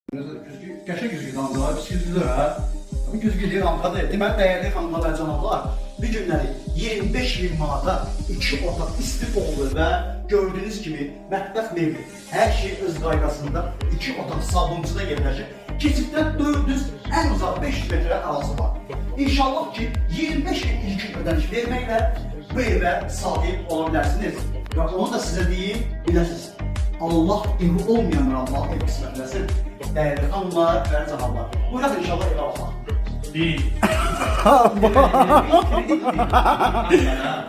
Qəşəng güzgü damlar, güzgüdür hə. Bu güzgü rampada. Deməli dəyərli xanımlar və cənablar, bu günləri 25 min manata 2 otaq istiqbollu və gördüyünüz kimi mətbəx mebeli. Hər şey öz qaydasında 2 otaq sabunçuda yerləşir. Keçiddən 400, ən uzaq 500 metrə arası var. İnşallah ki 25 min ilkin ödəniş verməklə bu evə sahib ola bilərsiniz. Və onu da sizə deyim, biləsiniz. Allah evi olmayan Allah ev qismətləsin. Dəyərli xanımlar və cənablar. Buyuraq inşallah evə baxaq.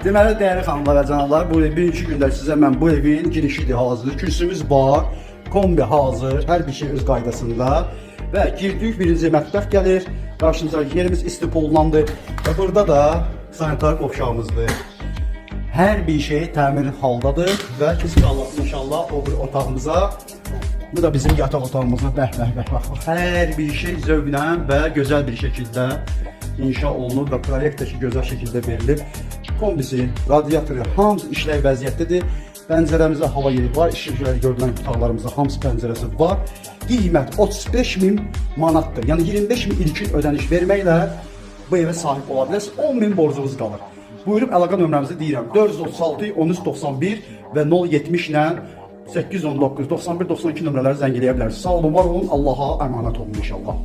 Deməli, dəyərli xanımlar və cənablar, bu birinci gündə sizə mən bu evin girişidir hazır. Kürsümüz var, kombi hazır, hər bir şey öz qaydasında. Və girdik, birinci mətbəx gəlir. Qarşımıza yerimiz istipollandı. Və burada da sanitar qovşağımızdır. Hər bir şey təmir haldadır və kesin Allah inşallah o bir otağımıza. Bu da bizim yataq otağımızda. Bəh. Hər bir şey zövqlə və gözəl bir şəkildə inşa olunur və proyektdəki gözəl şəkildə verilib. Kombisi, radiatoru hamısı işlək vəziyyətdədir. Pəncərəmizdə hava yeri var, işıqları görülən otaqlarımızda hamısı pəncərəsi var. Qiymət 35 min manatdır. Yəni 25 min ilkin ödəniş verməklə bu evə sahib ola bilərsiniz. 10 min borcunuz qalır. Buyurub əlaqə nömrəmizi deyirəm. 436 1391 və 070 ilə 819 91 92 nömrələri zəng eləyə bilərsiniz. Sağ olun, var olun. Allaha əmanət olun inşallah.